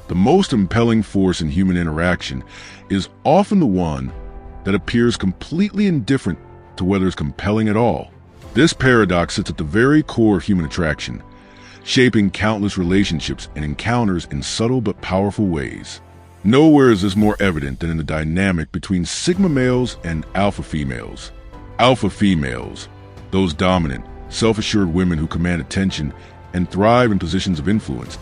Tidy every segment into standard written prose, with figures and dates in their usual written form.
The most impelling force in human interaction is often the one that appears completely indifferent to whether it's compelling at all. This paradox sits at the very core of human attraction, shaping countless relationships and encounters in subtle but powerful ways. Nowhere is this more evident than in the dynamic between sigma males and alpha females. Alpha females, those dominant, self-assured women who command attention and thrive in positions of influence,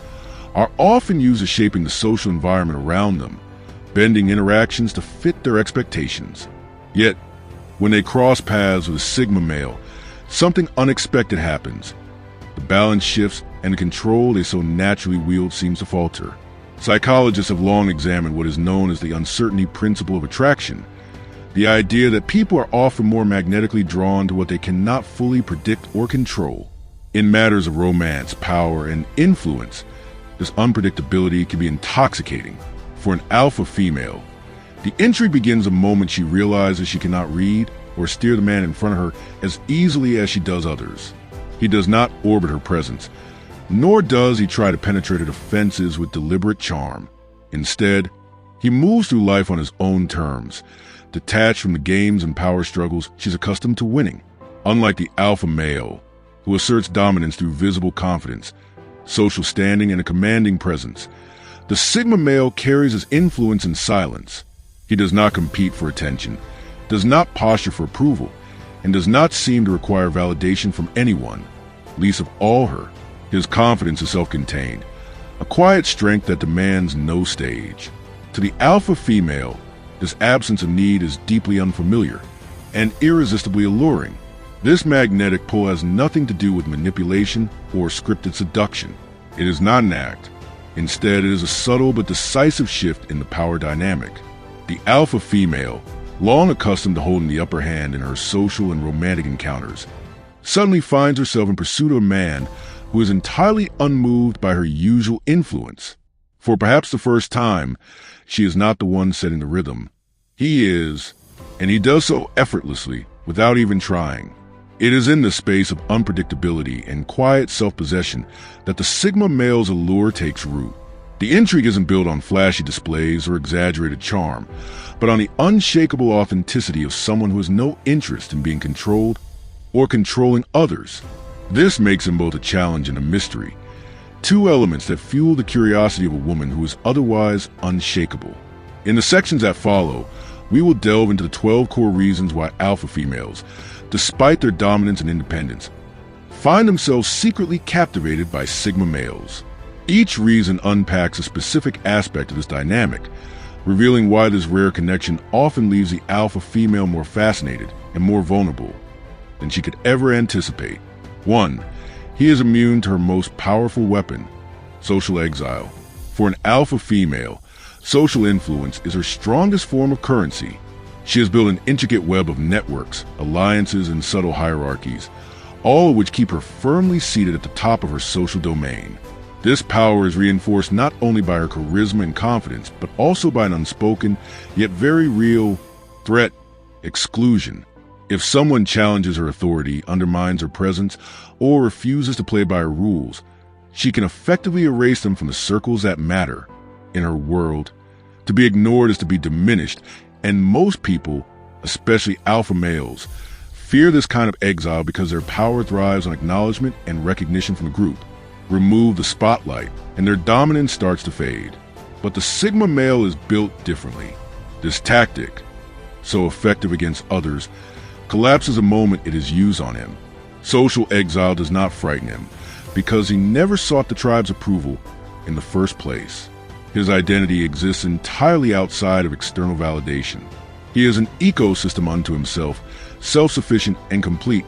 are often used as shaping the social environment around them, bending interactions to fit their expectations. Yet, when they cross paths with a sigma male, something unexpected happens. The balance shifts and the control they so naturally wield seems to falter. Psychologists have long examined what is known as the uncertainty principle of attraction, the idea that people are often more magnetically drawn to what they cannot fully predict or control. In matters of romance, power, and influence, this unpredictability can be intoxicating. For an alpha female, the intrigue begins the moment she realizes she cannot read or steer the man in front of her as easily as she does others. He does not orbit her presence, nor does he try to penetrate her defenses with deliberate charm. Instead, he moves through life on his own terms, detached from the games and power struggles she's accustomed to winning. Unlike the alpha male, who asserts dominance through visible confidence, social standing, and a commanding presence, the sigma male carries his influence in silence. He does not compete for attention, does not posture for approval, and does not seem to require validation from anyone, least of all her. His confidence is self-contained, a quiet strength that demands no stage. To the alpha female, this absence of need is deeply unfamiliar and irresistibly alluring. This magnetic pull has nothing to do with manipulation or scripted seduction. It is not an act. Instead, it is a subtle but decisive shift in the power dynamic. The alpha female, long accustomed to holding the upper hand in her social and romantic encounters, suddenly finds herself in pursuit of a man who is entirely unmoved by her usual influence. For perhaps the first time, she is not the one setting the rhythm. He is, and he does so effortlessly, without even trying. It is in the space of unpredictability and quiet self-possession that the sigma male's allure takes root. The intrigue isn't built on flashy displays or exaggerated charm, but on the unshakable authenticity of someone who has no interest in being controlled or controlling others. This makes him both a challenge and a mystery, two elements that fuel the curiosity of a woman who is otherwise unshakable. In the sections that follow, we will delve into the 12 core reasons why alpha females, despite their dominance and independence, find themselves secretly captivated by sigma males. Each reason unpacks a specific aspect of this dynamic, revealing why this rare connection often leaves the alpha female more fascinated and more vulnerable than she could ever anticipate. 1. He is immune to her most powerful weapon, social exile. For an alpha female, social influence is her strongest form of currency. She has built an intricate web of networks, alliances, and subtle hierarchies, all of which keep her firmly seated at the top of her social domain. This power is reinforced not only by her charisma and confidence, but also by an unspoken, yet very real threat: exclusion. If someone challenges her authority, undermines her presence, or refuses to play by her rules, she can effectively erase them from the circles that matter in her world. To be ignored is to be diminished, and most people, especially alpha males, fear this kind of exile because their power thrives on acknowledgement and recognition from the group. Remove the spotlight, and their dominance starts to fade. But the sigma male is built differently. This tactic, so effective against others, collapses the moment it is used on him. Social exile does not frighten him, because he never sought the tribe's approval in the first place. His identity exists entirely outside of external validation. He is an ecosystem unto himself, self-sufficient and complete,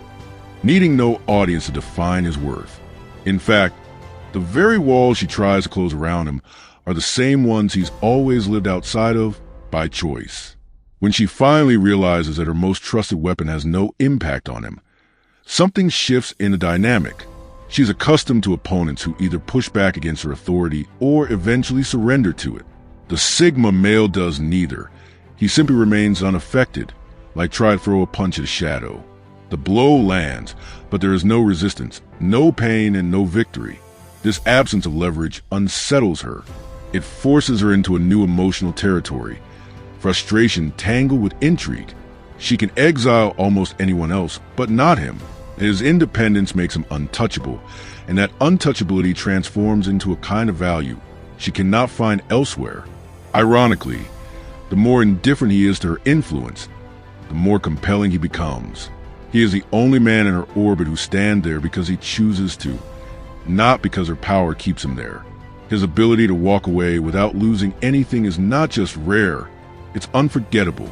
needing no audience to define his worth. In fact, the very walls she tries to close around him are the same ones he's always lived outside of by choice. When she finally realizes that her most trusted weapon has no impact on him, something shifts in the dynamic. She's accustomed to opponents who either push back against her authority or eventually surrender to it. The sigma male does neither. He simply remains unaffected, like try to throw a punch at a shadow. The blow lands, but there is no resistance, no pain, and no victory. This absence of leverage unsettles her. It forces her into a new emotional territory, frustration tangled with intrigue. She can exile almost anyone else, but not him. His independence makes him untouchable, and that untouchability transforms into a kind of value she cannot find elsewhere. Ironically, the more indifferent he is to her influence, the more compelling he becomes. He is the only man in her orbit who stands there because he chooses to, not because her power keeps him there. His ability to walk away without losing anything is not just rare, it's unforgettable.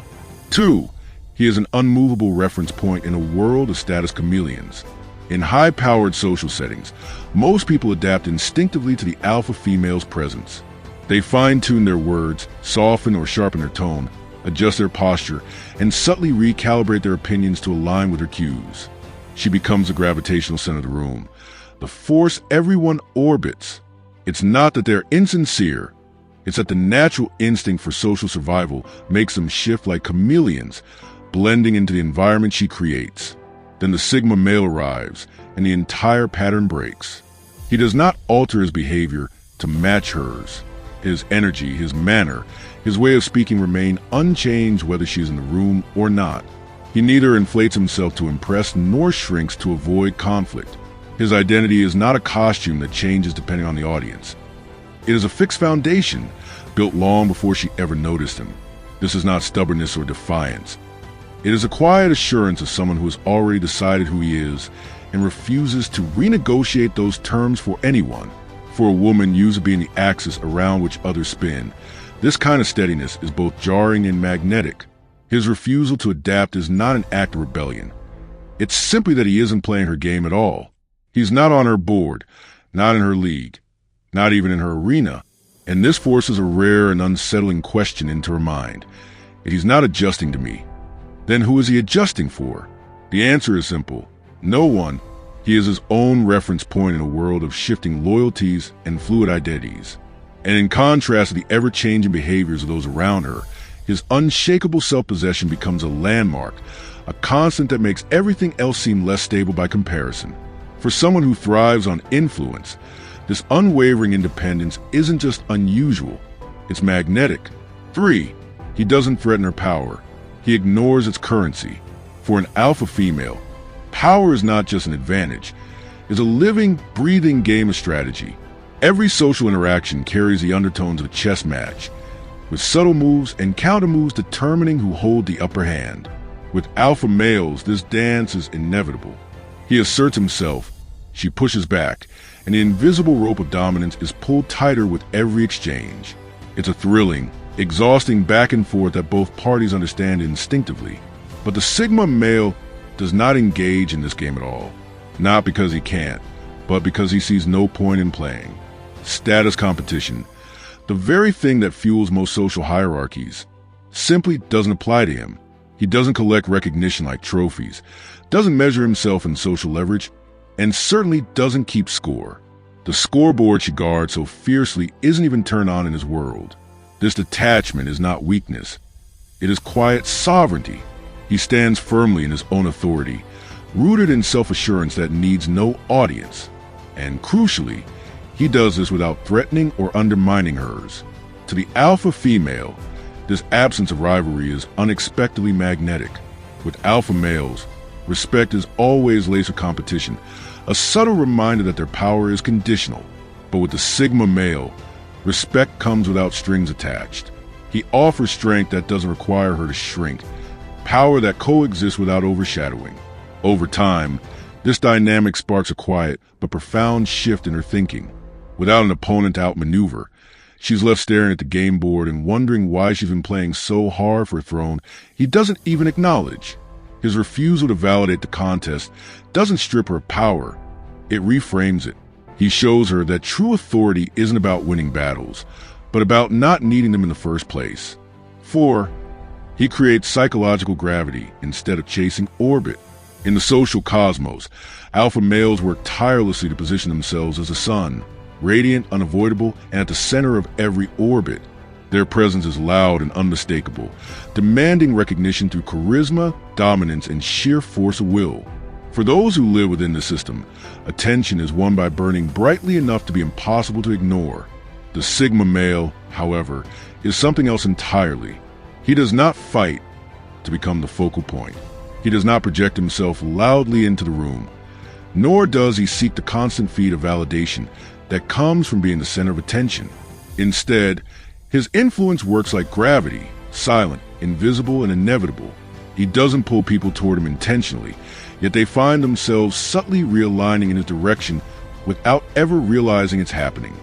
2. He is an unmovable reference point in a world of status chameleons. In high-powered social settings, most people adapt instinctively to the alpha female's presence. They fine-tune their words, soften or sharpen their tone, adjust their posture, and subtly recalibrate their opinions to align with her cues. She becomes the gravitational center of the room, the force everyone orbits. It's not that they're insincere, it's that the natural instinct for social survival makes them shift like chameleons, blending into the environment she creates. Then the Sigma male arrives, and the entire pattern breaks. He does not alter his behavior to match hers. His energy, his manner, his way of speaking remain unchanged whether she is in the room or not. He neither inflates himself to impress nor shrinks to avoid conflict. His identity is not a costume that changes depending on the audience. It is a fixed foundation, built long before she ever noticed him. This is not stubbornness or defiance. It is a quiet assurance of someone who has already decided who he is and refuses to renegotiate those terms for anyone. For a woman used to being the axis around which others spin, this kind of steadiness is both jarring and magnetic. His refusal to adapt is not an act of rebellion. It's simply that he isn't playing her game at all. He's not on her board, not in her league, not even in her arena, and this forces a rare and unsettling question into her mind. If he's not adjusting to me, then who is he adjusting for? The answer is simple. No one. He is his own reference point in a world of shifting loyalties and fluid identities. And in contrast to the ever-changing behaviors of those around her, his unshakable self-possession becomes a landmark, a constant that makes everything else seem less stable by comparison. For someone who thrives on influence, this unwavering independence isn't just unusual, it's magnetic. 3. He doesn't threaten her power. He ignores its currency. For an alpha female, power is not just an advantage, it's a living, breathing game of strategy. Every social interaction carries the undertones of a chess match, with subtle moves and counter moves determining who hold the upper hand. With alpha males, this dance is inevitable. He asserts himself, she pushes back, and the invisible rope of dominance is pulled tighter with every exchange. It's a thrilling, exhausting back and forth that both parties understand instinctively. But the Sigma male does not engage in this game at all. Not because he can't, but because he sees no point in playing. Status competition, the very thing that fuels most social hierarchies, simply doesn't apply to him. He doesn't collect recognition like trophies, doesn't measure himself in social leverage, and certainly doesn't keep score. The scoreboard she guards so fiercely isn't even turned on in his world. This detachment is not weakness. It is quiet sovereignty. He stands firmly in his own authority, rooted in self-assurance that needs no audience. And crucially, he does this without threatening or undermining hers. To the alpha female, this absence of rivalry is unexpectedly magnetic. With alpha males, respect is always laced with competition, a subtle reminder that their power is conditional. But with the Sigma male, respect comes without strings attached. He offers strength that doesn't require her to shrink, power that coexists without overshadowing. Over time, this dynamic sparks a quiet but profound shift in her thinking. Without an opponent to outmaneuver, she's left staring at the game board and wondering why she's been playing so hard for a throne he doesn't even acknowledge. His refusal to validate the contest doesn't strip her of power, it reframes it. He shows her that true authority isn't about winning battles, but about not needing them in the first place. 4. He creates psychological gravity instead of chasing orbit. In the social cosmos, alpha males work tirelessly to position themselves as the sun, radiant, unavoidable, and at the center of every orbit. Their presence is loud and unmistakable, demanding recognition through charisma, dominance, and sheer force of will. For those who live within the system, attention is won by burning brightly enough to be impossible to ignore. The Sigma male, however, is something else entirely. He does not fight to become the focal point. He does not project himself loudly into the room, nor does he seek the constant feed of validation that comes from being the center of attention. Instead, his influence works like gravity, silent, invisible, and inevitable. He doesn't pull people toward him intentionally, yet they find themselves subtly realigning in his direction without ever realizing it's happening.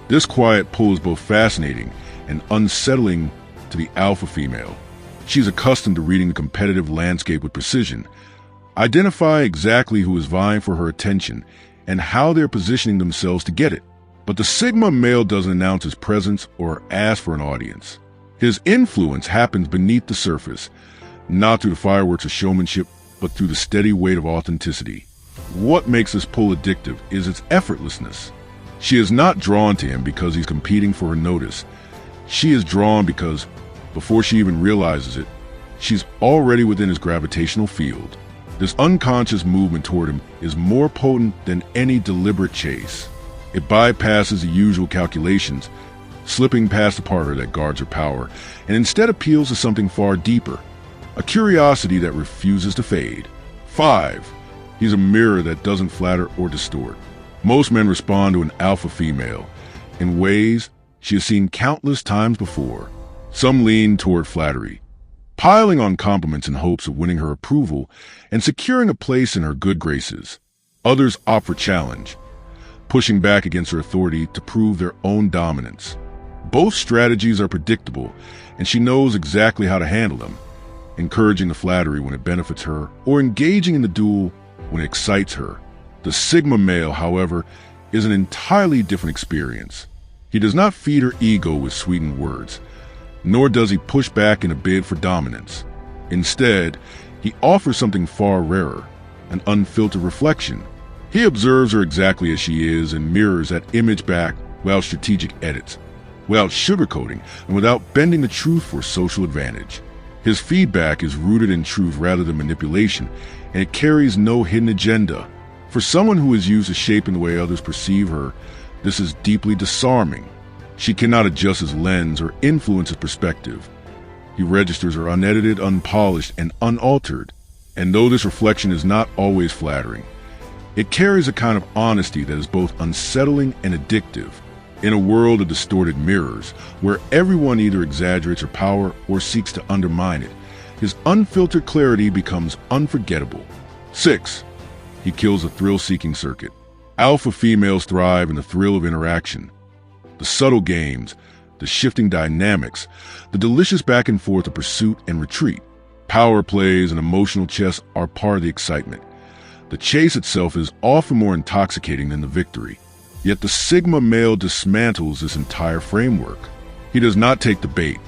This quiet pull is both fascinating and unsettling to the alpha female. She's accustomed to reading the competitive landscape with precision, identify exactly who is vying for her attention and how they're positioning themselves to get it. But the Sigma male doesn't announce his presence or ask for an audience. His influence happens beneath the surface, not through the fireworks of showmanship, but through the steady weight of authenticity. What makes this pull addictive is its effortlessness. She is not drawn to him because he's competing for her notice. She is drawn because, before she even realizes it, she's already within his gravitational field. This unconscious movement toward him is more potent than any deliberate chase. It bypasses the usual calculations, slipping past the part of her that guards her power, and instead appeals to something far deeper, a curiosity that refuses to fade. 5. He's a mirror that doesn't flatter or distort. Most men respond to an alpha female in ways she has seen countless times before. Some lean toward flattery, piling on compliments in hopes of winning her approval and securing a place in her good graces. Others opt for challenge, pushing back against her authority to prove their own dominance. Both strategies are predictable, and she knows exactly how to handle them, encouraging the flattery when it benefits her or engaging in the duel when it excites her. The Sigma male, however, is an entirely different experience. He does not feed her ego with sweetened words, nor does he push back in a bid for dominance. Instead, he offers something far rarer, an unfiltered reflection. He observes her exactly as she is and mirrors that image back without strategic edits, without sugarcoating, and without bending the truth for social advantage. His feedback is rooted in truth rather than manipulation, and it carries no hidden agenda. For someone who is used to shaping the way others perceive her, this is deeply disarming. She cannot adjust his lens or influence his perspective. He registers her unedited, unpolished, and unaltered. And though this reflection is not always flattering, it carries a kind of honesty that is both unsettling and addictive. In a world of distorted mirrors, where everyone either exaggerates her power or seeks to undermine it, his unfiltered clarity becomes unforgettable. 6. He kills the thrill-seeking circuit. Alpha females thrive in the thrill of interaction. The subtle games, the shifting dynamics, the delicious back and forth of pursuit and retreat. Power plays and emotional chess are part of the excitement. The chase itself is often more intoxicating than the victory. Yet the Sigma male dismantles this entire framework. He does not take the bait,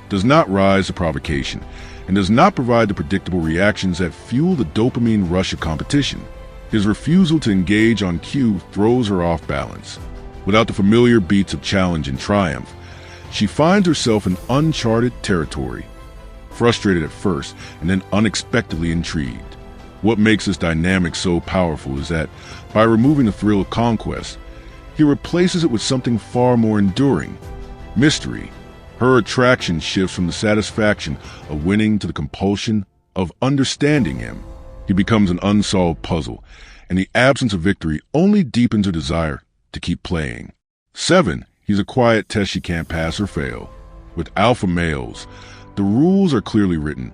does not rise to provocation, and does not provide the predictable reactions that fuel the dopamine rush of competition. His refusal to engage on cue throws her off balance. Without the familiar beats of challenge and triumph, she finds herself in uncharted territory, frustrated at first and then unexpectedly intrigued. What makes this dynamic so powerful is that, by removing the thrill of conquest, he replaces it with something far more enduring: mystery. Her attraction shifts from the satisfaction of winning to the compulsion of understanding him. He becomes an unsolved puzzle, and the absence of victory only deepens her desire to keep playing. 7. He's a quiet test she can't pass or fail. With alpha males, the rules are clearly written.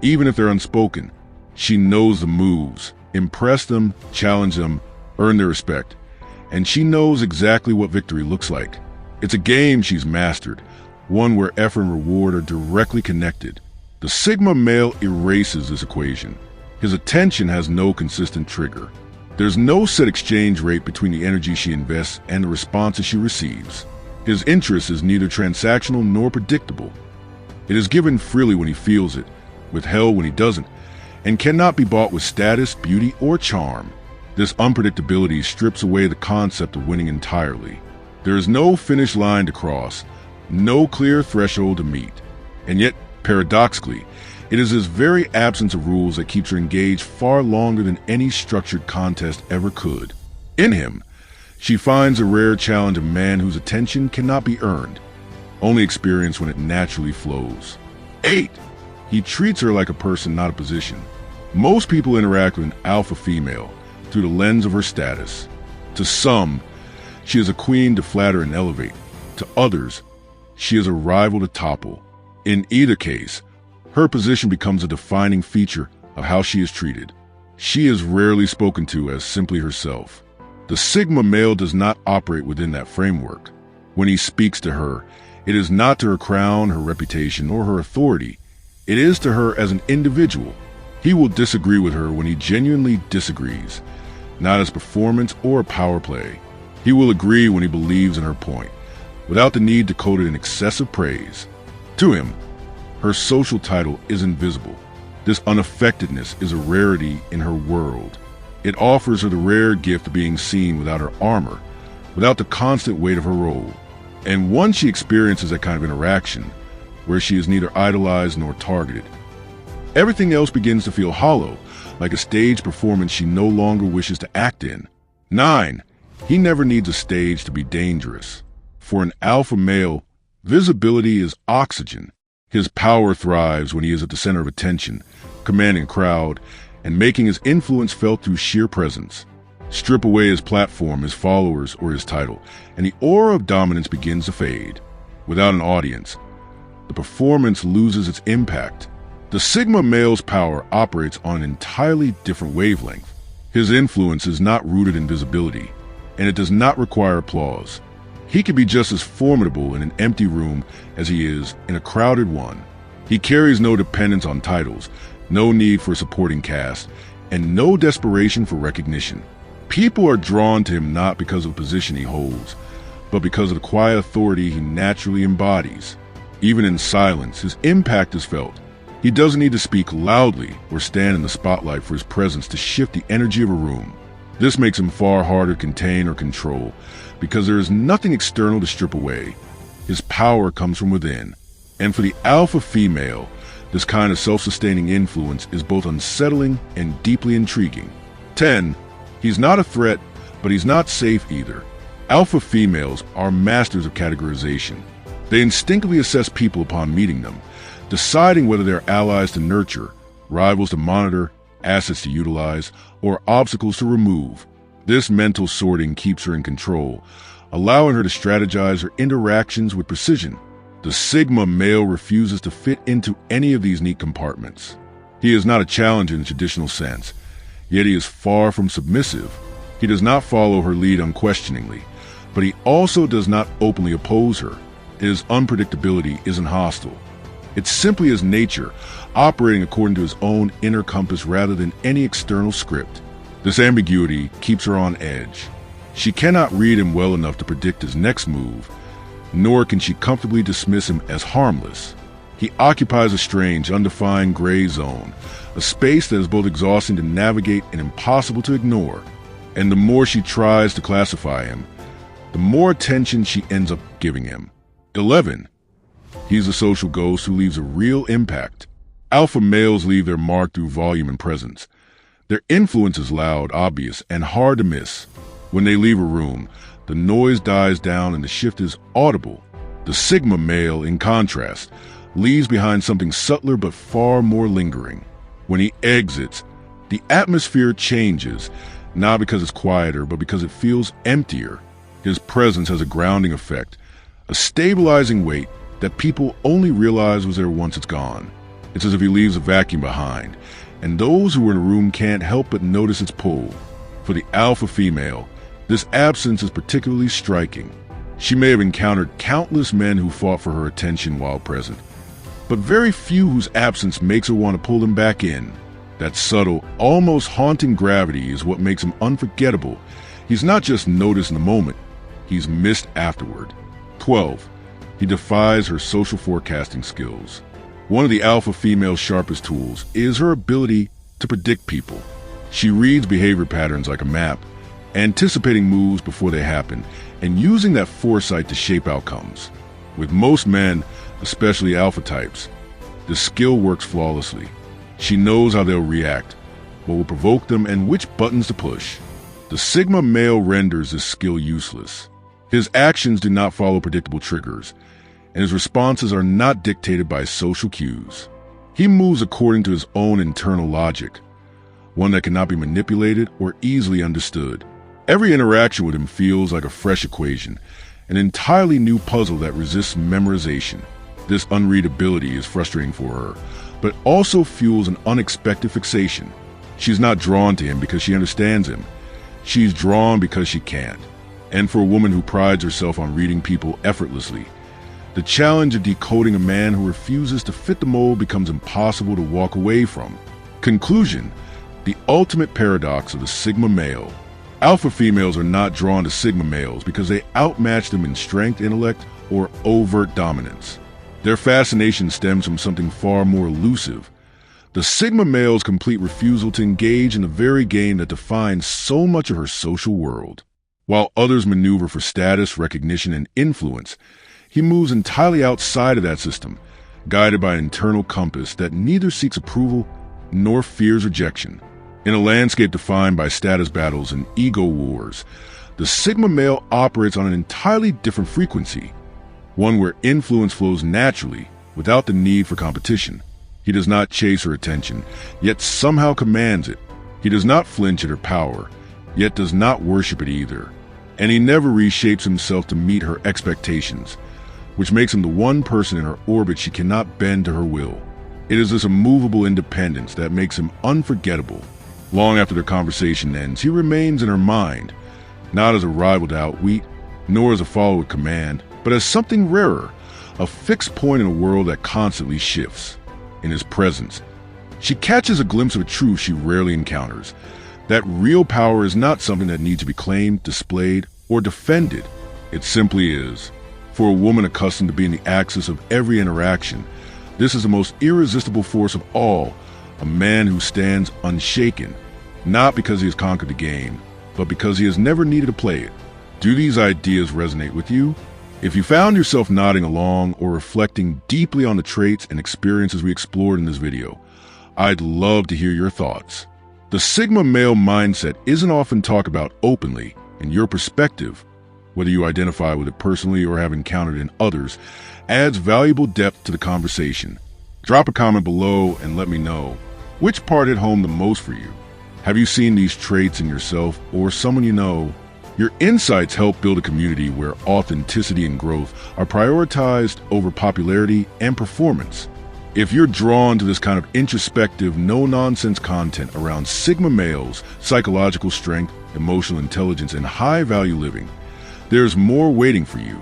Even if they're unspoken, she knows the moves, impress them, challenge them, earn their respect. And she knows exactly what victory looks like. It's a game she's mastered, one where effort and reward are directly connected. The Sigma male erases this equation. His attention has no consistent trigger. There's no set exchange rate between the energy she invests and the responses she receives. His interest is neither transactional nor predictable. It is given freely when he feels it, withheld when he doesn't, and cannot be bought with status, beauty, or charm. This unpredictability strips away the concept of winning entirely. There is no finish line to cross, no clear threshold to meet. And yet, paradoxically, it is this very absence of rules that keeps her engaged far longer than any structured contest ever could. In him, She finds a rare challenge a man whose attention cannot be earned, only experienced when it naturally flows. 8. He treats her like a person, not a position. Most people interact with an alpha female through the lens of her status. To some, she is a queen to flatter and elevate. To others, she is a rival to topple. In either case, her position becomes a defining feature of how she is treated. She is rarely spoken to as simply herself. The Sigma male does not operate within that framework. When he speaks to her, it is not to her crown, her reputation, or her authority. It is to her as an individual. He will disagree with her when he genuinely disagrees, not as performance or power play. He will agree when he believes in her point, without the need to code it in excessive praise. To him, her social title is invisible. This unaffectedness is a rarity in her world. It offers her the rare gift of being seen without her armor, without the constant weight of her role. And once she experiences that kind of interaction, where she is neither idolized nor targeted, everything else begins to feel hollow, like a stage performance she no longer wishes to act in. 9. He never needs a stage to be dangerous. For an alpha male, visibility is oxygen. His power thrives when he is at the center of attention, commanding a crowd, and making his influence felt through sheer presence. Strip away his platform, his followers, or his title, and the aura of dominance begins to fade. Without an audience, the performance loses its impact. The Sigma male's power operates on an entirely different wavelength. His influence is not rooted in visibility, and it does not require applause. He can be just as formidable in an empty room as he is in a crowded one. He carries no dependence on titles, no need for a supporting cast, and no desperation for recognition. People are drawn to him not because of the position he holds, but because of the quiet authority he naturally embodies. Even in silence, his impact is felt. He doesn't need to speak loudly or stand in the spotlight for his presence to shift the energy of a room. This makes him far harder to contain or control, because there is nothing external to strip away. His power comes from within. And for the alpha female, this kind of self-sustaining influence is both unsettling and deeply intriguing. 10. He's not a threat, but he's not safe either. Alpha females are masters of categorization. They instinctively assess people upon meeting them, deciding whether they're allies to nurture, rivals to monitor, assets to utilize, or obstacles to remove. This mental sorting keeps her in control, allowing her to strategize her interactions with precision. The Sigma male refuses to fit into any of these neat compartments. He is not a challenger in the traditional sense, yet he is far from submissive. He does not follow her lead unquestioningly, but he also does not openly oppose her. His unpredictability isn't hostile. It's simply his nature, operating according to his own inner compass rather than any external script. This ambiguity keeps her on edge. She cannot read him well enough to predict his next move, nor can she comfortably dismiss him as harmless. He occupies a strange, undefined gray zone, a space that is both exhausting to navigate and impossible to ignore. And the more she tries to classify him, the more attention she ends up giving him. 11. He's a social ghost who leaves a real impact. Alpha males leave their mark through volume and presence. Their influence is loud, obvious, and hard to miss. When they leave a room, the noise dies down and the shift is audible. The Sigma male, in contrast, leaves behind something subtler but far more lingering. When he exits, the atmosphere changes, not because it's quieter, but because it feels emptier. His presence has a grounding effect, a stabilizing weight that people only realize was there once it's gone. It's as if he leaves a vacuum behind, and those who are in a room can't help but notice its pull. For the alpha female, this absence is particularly striking. She may have encountered countless men who fought for her attention while present, but very few whose absence makes her want to pull them back in. That subtle, almost haunting gravity is what makes him unforgettable. He's not just noticed in the moment, he's missed afterward. 12. He defies her social forecasting skills. One of the alpha female's sharpest tools is her ability to predict people. She reads behavior patterns like a map, anticipating moves before they happen, and using that foresight to shape outcomes. With most men, especially alpha types, the skill works flawlessly. She knows how they'll react, what will provoke them, and which buttons to push. The Sigma male renders this skill useless. His actions do not follow predictable triggers, and his responses are not dictated by social cues. He moves according to his own internal logic, one that cannot be manipulated or easily understood. Every interaction with him feels like a fresh equation, an entirely new puzzle that resists memorization. This unreadability is frustrating for her, but also fuels an unexpected fixation. She's not drawn to him because she understands him. She's drawn because she can't. And for a woman who prides herself on reading people effortlessly, the challenge of decoding a man who refuses to fit the mold becomes impossible to walk away from. Conclusion: the ultimate paradox of the Sigma male. Alpha females are not drawn to Sigma males because they outmatch them in strength, intellect, or overt dominance. Their fascination stems from something far more elusive: the Sigma male's complete refusal to engage in the very game that defines so much of her social world. While others maneuver for status, recognition, and influence, he moves entirely outside of that system, guided by an internal compass that neither seeks approval nor fears rejection. In a landscape defined by status battles and ego wars, the Sigma male operates on an entirely different frequency, one where influence flows naturally without the need for competition. He does not chase her attention, yet somehow commands it. He does not flinch at her power, yet does not worship it either. And he never reshapes himself to meet her expectations, which makes him the one person in her orbit she cannot bend to her will. It is this immovable independence that makes him unforgettable. Long after their conversation ends, he remains in her mind, not as a rival to outwit, nor as a follower with command, but as something rarer, a fixed point in a world that constantly shifts. In his presence, she catches a glimpse of a truth she rarely encounters: that real power is not something that needs to be claimed, displayed, or defended. It simply is. For a woman accustomed to being the axis of every interaction, this is the most irresistible force of all, a man who stands unshaken, not because he has conquered the game, but because he has never needed to play it. Do these ideas resonate with you? If you found yourself nodding along or reflecting deeply on the traits and experiences we explored in this video, I'd love to hear your thoughts. The Sigma male mindset isn't often talked about openly, and your perspective, whether you identify with it personally or have encountered it in others, adds valuable depth to the conversation. Drop a comment below and let me know, which part hit home the most for you? Have you seen these traits in yourself or someone you know? Your insights help build a community where authenticity and growth are prioritized over popularity and performance. If you're drawn to this kind of introspective, no-nonsense content around Sigma males, psychological strength, emotional intelligence, and high-value living, there's more waiting for you.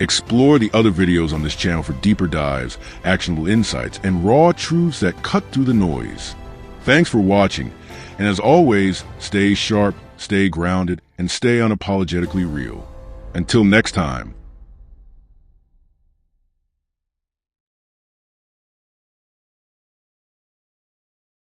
Explore the other videos on this channel for deeper dives, actionable insights, and raw truths that cut through the noise. Thanks for watching, and as always, stay sharp, stay grounded, and stay unapologetically real. Until next time.